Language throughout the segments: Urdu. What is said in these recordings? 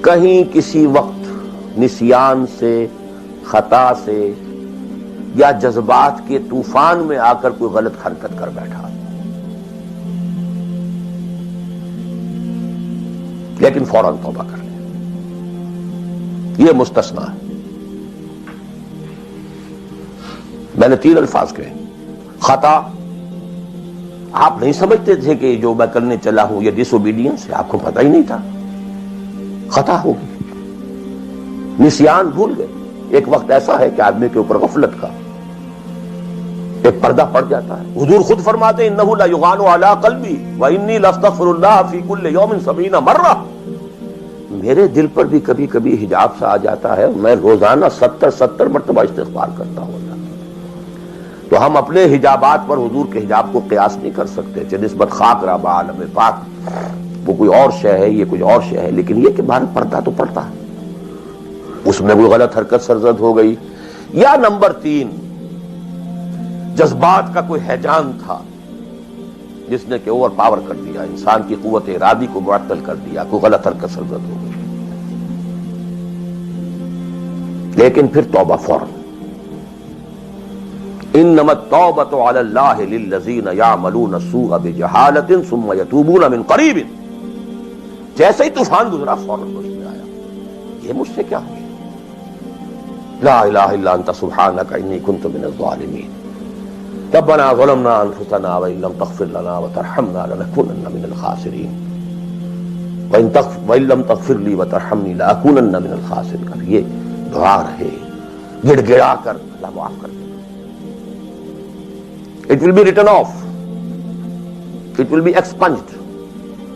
کہیں کسی وقت نسیان سے، خطا سے یا جذبات کے طوفان میں آ کر کوئی غلط حرکت کر بیٹھا، لیکن فوراً توبہ کر لیں، یہ مستثنا ہے۔ میں نے 3 الفاظ کہے، خطا، آپ نہیں سمجھتے تھے کہ جو میں کرنے چلا ہوں یہ ڈس اوبیڈینس ہے، آپ کو پتہ ہی نہیں تھا، خطا ہوگی۔ نسیان، بھول گئے۔ ایک وقت ایسا ہے کہ آدمی کے اوپر غفلت کا ایک پردہ پڑ جاتا ہے۔ حضور خود فرماتے ہیں انہ لیغان علی قلبی وانی لاستغفر اللہ فی کل یوم 70 مرہ، میرے دل پر بھی کبھی کبھی حجاب سا آ جاتا ہے، میں روزانہ 70 مرتبہ استغفار کرتا ہوں۔ تو ہم اپنے حجابات پر حضور کے حجاب کو قیاس نہیں کر سکتے، چہ نسبت خاک را بعالم پاک، وہ کوئی اور شے ہے، یہ کوئی اور شے ہے، لیکن یہ کہ بہر پڑتا تو پڑتا ہے، اس میں کوئی غلط حرکت سرزد ہو گئی۔ یا نمبر 3، جذبات کا کوئی ہیجان تھا جس نے کہ اوور پاور کر دیا، انسان کی قوت ارادی کو معطل کر دیا، کوئی غلط حرکت سرزد ہو گئی، لیکن پھر توبہ فوراً۔ انما التوبۃ علی اللہ للذین یعملون السوء بجہالۃ ثم یتوبون من قریب، جیسے ہی طوفان گزرا فوراً ہوش میں آیا، یہ مجھ سے کیا ہو گیا، لا الہ الا انت سبحانک انی کنت من الظالمین، ربنا ظلمنا انفسنا وان لم تغفر لنا وترحمنا لنکونن من الخاسرین، وان لم تغفر لی وترحمنی لاکونن من الخاسرین۔ یہ دعا رہے، گڑ گڑا کر اللہ معاف کر دے۔ It will be written off, it will be expunged،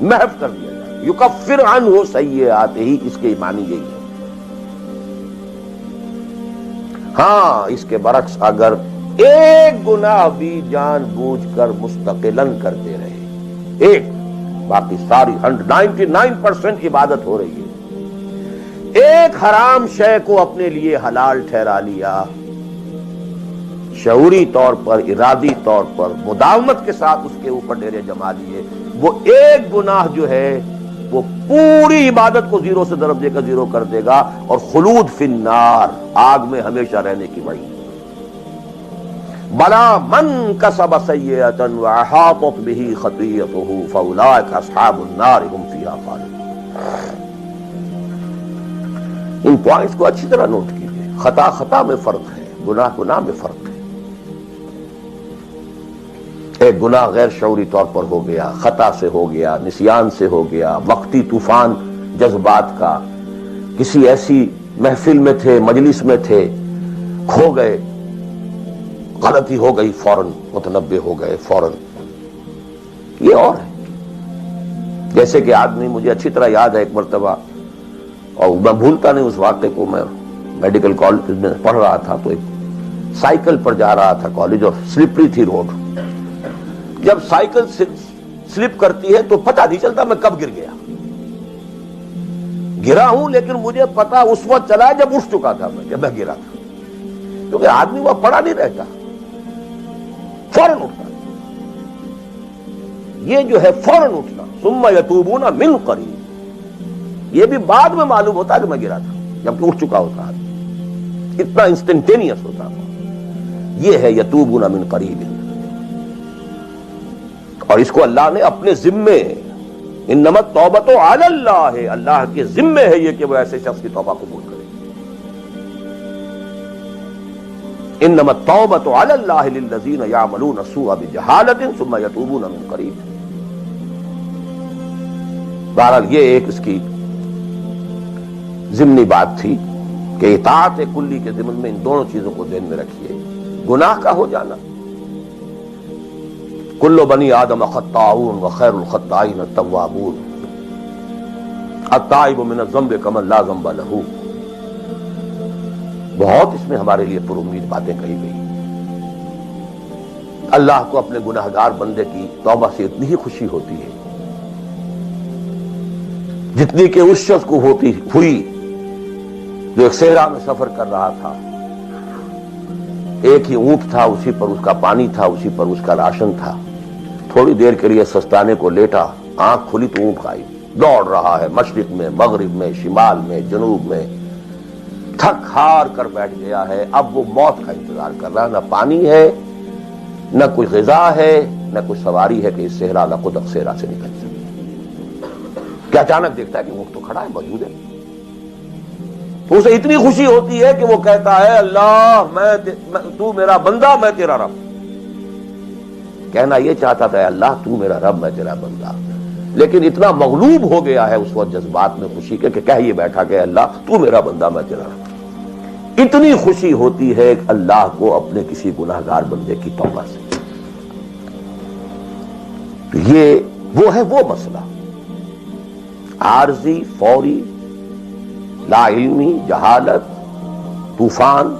محو کر دیا جائے، یکفر عنہ سیئات ہی، اس کے معنی یہی ہے۔ ہاں، اس کے برعکس اگر ایک گناہ بھی جان بوجھ کر مستقلاً کرتے رہے، ایک، باقی ساری 99% عبادت ہو رہی ہے، ایک حرام شے کو اپنے لیے حلال ٹھہرا لیا، شعوری طور پر، ارادی طور پر، مداومت کے ساتھ اس کے اوپر ڈیرے جما لیے، وہ ایک گناہ جو ہے وہ پوری عبادت کو 0 سے ضرب دے کر 0 کر دے گا، اور خلود فی النار، آگ میں ہمیشہ رہنے کی وعید۔ بلا من کسب سیئۃ واحاطت بہ خطیئتہ فاولئک اصحاب النار ھم فیہا خالدون۔ ان پوائنٹس کو اچھی طرح نوٹ کیجیے، خطا میں فرق ہے، گناہ میں فرق ہے۔ ایک گناہ غیر شعوری طور پر ہو گیا، خطا سے ہو گیا، نسیان سے ہو گیا، وقتی طوفان جذبات کا، کسی ایسی محفل میں تھے، مجلس میں تھے، کھو گئے، غلطی ہو گئی، فوراً متنبہ ہو گئے، فوراً۔ یہ اور ہے، جیسے کہ آدمی، مجھے اچھی طرح یاد ہے ایک مرتبہ، اور میں بھولتا نہیں اس واقعے کو، میں میڈیکل کالج میں پڑھ رہا تھا، تو ایک سائیکل پر جا رہا تھا کالج، اور سلپری تھی روڈ۔ جب سائیکل سلپ کرتی ہے تو پتہ نہیں چلتا میں کب گر گیا، گرا ہوں لیکن مجھے پتا اس وقت چلا جب اٹھ چکا تھا، میں جب میں گرا تھا، کیونکہ آدمی وہاں پڑا نہیں رہتا، فوراً اٹھتا۔ یہ جو ہے فوراً اٹھنا، ثم یتوبون من قریب، یہ بھی بعد میں معلوم ہوتا کہ میں گرا تھا، جبکہ اٹھ چکا ہوتا ہے، اتنا انسٹنٹینیس ہوتا ہے۔ یہ ہے یتوبون من قریب، اور اس کو اللہ نے اپنے ذمے، انما التوبۃ علی اللہ، اللہ کے ذمے ہے یہ کہ وہ ایسے شخص کی توبہ قبول کرے۔ انما التوبۃ علی اللہ للذین یعملون السوء بجہالۃ ثم یتوبون من قریب۔ بہرحال یہ ایک اس کی ضمنی بات تھی کہ اطاعت کلی کے ضمن میں ان دونوں چیزوں کو ذہن میں رکھیے، گناہ کا ہو جانا، کل بنی آدم خطاؤون وخیر الخطائین التوابون، التائب من الذنب کمن لا ذنب لہ، بہت اس میں ہمارے لیے پر امید باتیں کہی گئی۔ اللہ کو اپنے گناہگار بندے کی توبہ سے اتنی ہی خوشی ہوتی ہے جتنی کہ اس شخص کو ہوئی جو ایک صحرا میں سفر کر رہا تھا، ایک ہی اونٹ تھا، اسی پر اس کا پانی تھا، اسی پر اس کا راشن تھا، تھوڑی دیر کے لیے سستانے کو لیٹا، آنکھ کھلی تو اونٹ غائب۔ دوڑ رہا ہے مشرق میں، مغرب میں، شمال میں، جنوب میں، تھک ہار کر بیٹھ گیا ہے. اب وہ موت کا انتظار کر رہا ہے. نہ پانی ہے، نہ کوئی غذا ہے، نہ کوئی سواری ہے کہ اس صحرا لقدق صحرا سے نکل سکے. کہ اچانک دیکھتا ہے کہ وہ تو کھڑا ہے، موجود ہے. تو اسے اتنی خوشی ہوتی ہے کہ وہ کہتا ہے اللہ تو میرا بندہ، میں تیرا رب. کہنا یہ چاہتا تھا اللہ تو میرا رب، میں تیرا بندہ، لیکن اتنا مغلوب ہو گیا ہے اس وقت جذبات میں خوشی کے کہ کہہ یہ بیٹھا کہ اللہ تو میرا بندہ، میں تیرا رب. اتنی خوشی ہوتی ہے اللہ کو اپنے کسی گناہگار بندے کی توبہ سے. تو یہ وہ مسئلہ عارضی، فوری، لا علمی، جہالت، طوفان